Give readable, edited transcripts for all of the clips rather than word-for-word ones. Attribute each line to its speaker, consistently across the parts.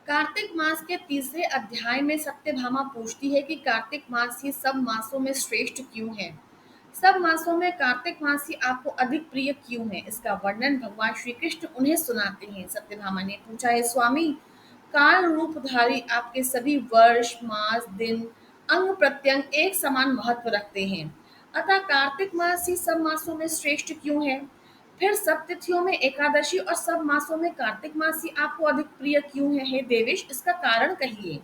Speaker 1: कार्तिक मास के तीसरे अध्याय में सत्यभामा पूछती है कि कार्तिक मास ही सब मासों में श्रेष्ठ क्यों है। सब मासों में कार्तिक मास ही आपको अधिक प्रिय क्यों है। इसका वर्णन भगवान श्री कृष्ण उन्हें सुनाते हैं। सत्यभामा ने पूछा है, स्वामी, काल रूपधारी आपके सभी वर्ष, मास, दिन, अंग प्रत्यंग एक समान महत्व रखते हैं, अतः कार्तिक मास ही सब मासों में श्रेष्ठ क्यों है। फिर सब तिथियों में एकादशी और सब मासों में कार्तिक मास ही आपको अधिक प्रिय क्यों है। हे देवेश, इसका कारण कहिए।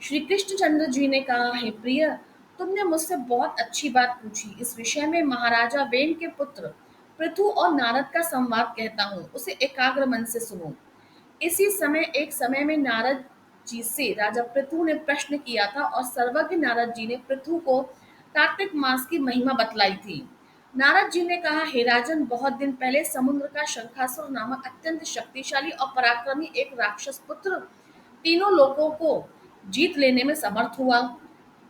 Speaker 1: श्री कृष्णचंद्र जी ने कहा, हे प्रिय, तुमने मुझसे बहुत अच्छी बात पूछी। इस विषय में महाराजा वेन के पुत्र पृथु और नारद का संवाद कहता हूँ, उसे एकाग्र मन से सुनो। इसी समय एक समय में नारद जी से राजा पृथु ने प्रश्न किया था और सर्वज्ञ नारद जी ने पृथु को कार्तिक मास की महिमा बतलाई थी। नारद जी ने कहा, हे राजन, बहुत दिन पहले समुद्र का शंखासुर नामक अत्यंत शक्तिशाली और पराक्रमी एक राक्षस पुत्र तीनों लोकों को जीत लेने में समर्थ हुआ।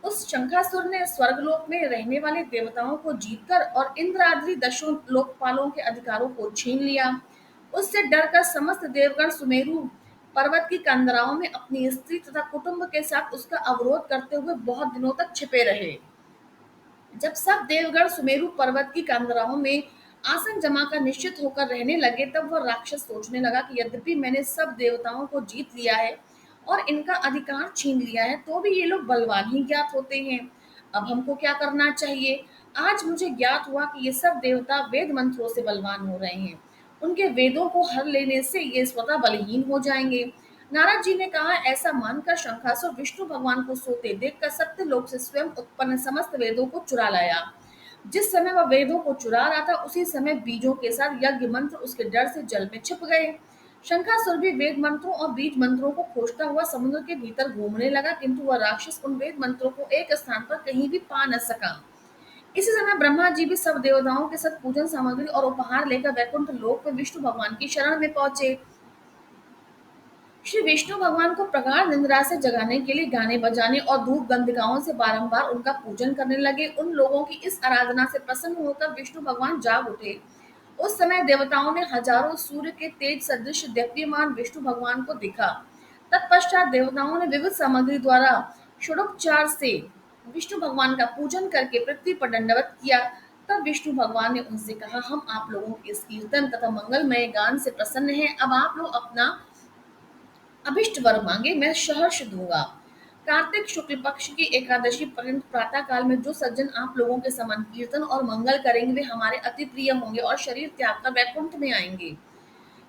Speaker 1: उस शंखासुर ने स्वर्गलोक में रहने वाले देवताओं को जीतकर और इंद्र आदि दशों लोकपालों के अधिकारों को छीन लिया। उससे डरकर समस्त देवगण सुमेरु पर्वत की कंदराओं में अपनी स्त्री तथा कुटुंब के साथ उसका अवरोध करते हुए बहुत दिनों तक छिपे रहे। जब सब देवगण सुमेरु पर्वत की कंदराओं में आसन जमाकर निश्चित होकर रहने लगे, तब वह राक्षस सोचने लगा कि यद्यपि मैंने सब देवताओं को जीत लिया है और इनका अधिकार छीन लिया है, तो भी ये लोग बलवान ही ज्ञात होते हैं। अब हमको क्या करना चाहिए। आज मुझे ज्ञात हुआ कि ये सब देवता वेद मंत्रों से बलवान हो रहे हैं। उनके वेदों को हर लेने से ये स्वतः बलहीन हो जाएंगे। नारद जी ने कहा, ऐसा मानकर शंखासुर विष्णु भगवान को सोते देखकर सत्य लोक से स्वयं उत्पन्न समस्त वेदों को चुरा लाया। जिस समय वह वेदों को चुरा रहा था, उसी समय बीजों के साथ यज्ञ मंत्र उसके डर से जल में छिप गए। शंखासुर भी वेद मंत्रों और बीज मंत्रों को खोजता हुआ समुद्र के भीतर घूमने लगा, किंतु वह राक्षस उन वेद मंत्रों को एक स्थान पर कहीं भी पा न सका। इसी समय ब्रह्मा जी भी सब देवताओं के साथ पूजन सामग्री और उपहार लेकर वैकुंठ लोक में विष्णु भगवान की शरण में पहुंचे। श्री विष्णु भगवान को प्रगाढ़ निंद्रा से जगाने के लिए गाने बजाने और धूप गंधिकाओं से बारंबार उनका पूजन करने लगे। उन लोगों की इस आराधना से प्रसन्न होकर विष्णु भगवान जाग उठे। उस समय देवताओं ने हजारों सूर्य के तेज सदृश दीप्यमान विष्णु भगवान को देखा। तत्पश्चात देवताओं ने विविध सामग्री द्वारा षोडोपचार से विष्णु भगवान का पूजन करके पृथ्वी पर दंडवत किया। तब विष्णु भगवान ने उनसे कहा, हम आप लोगों के इस कीर्तन तथा मंगलमय गान से प्रसन्न हैं। अब आप लोग अपना अभिष्ट वर मांगे, मैं सहर्ष दूंगा। कार्तिक शुक्ल पक्ष की एकादशी पर्यंत प्रातः काल में जो सज्जन आप लोगों के समान कीर्तन और मंगल करेंगे, वे हमारे अति प्रिय होंगे और शरीर त्याग कर वैकुंठ में आएंगे।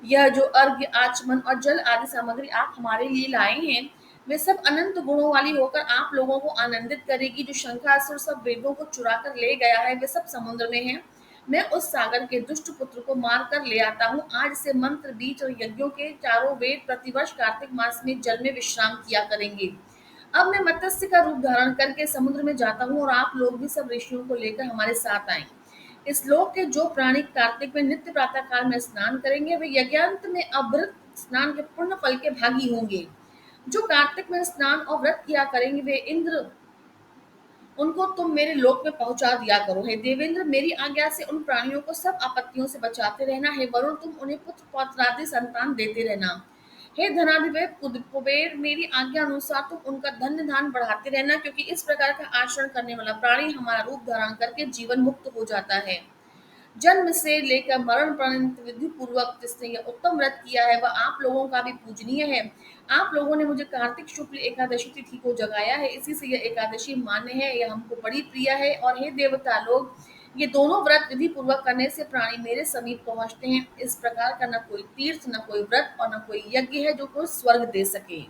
Speaker 1: यह जो अर्घ्य, आचमन और जल आदि सामग्री आप हमारे लिए लाए हैं, वे सब अनंत गुणों वाली होकर आप लोगों को आनंदित करेगी। जो शंखासुर सब वेदों को चुरा कर ले गया है, वे सब समुद्र में हैं। मैं उस सागर के दुष्ट पुत्र को मार कर ले आता हूँ। आज से मंत्र, बीज और यज्ञों के चारों वेद प्रतिवर्ष कार्तिक मास में जल में विश्राम किया करेंगे। अब मैं मत्स्य का रूप धारण करके समुद्र में जाता हूँ और आप लोग भी सब ऋषियों को लेकर हमारे साथ आए। इस लोक के जो प्राणी कार्तिक में नित्य प्रातः काल में स्नान करेंगे, वे यज्ञांत में अवृत स्नान के पुण्य फल के भागी होंगे। जो कार्तिक में स्नान और व्रत किया करेंगे, वे इंद्र उनको तुम मेरे लोक में पहुंचा दिया करो। हे देवेंद्र, मेरी आज्ञा से उन प्राणियों को सब आपत्तियों से बचाते रहना। हे वरुण, तुम उन्हें पुत्र पौत्रादि संतान देते रहना। हे धनाधिपति कुबेर, मेरी आज्ञा अनुसार तुम उनका धन्य धान बढ़ाते रहना, क्योंकि इस प्रकार का आचरण करने वाला प्राणी हमारा रूप धारण करके जीवन मुक्त हो जाता है। जन्म से लेकर मरण पर्यंत विधि पूर्वक जिसने यह उत्तम व्रत किया है, वह आप लोगों का भी पूजनीय है। आप लोगों ने मुझे कार्तिक शुक्ल एकादशी तिथि को जगाया है, इसी से यह एकादशी मान्य है। यह हमको बड़ी प्रिय है। और हे देवता लोग, ये दोनों व्रत विधि पूर्वक करने से प्राणी मेरे समीप पहुंचते हैं। इस प्रकार का न कोई तीर्थ, न कोई व्रत और न कोई यज्ञ है जो कोई स्वर्ग दे सके।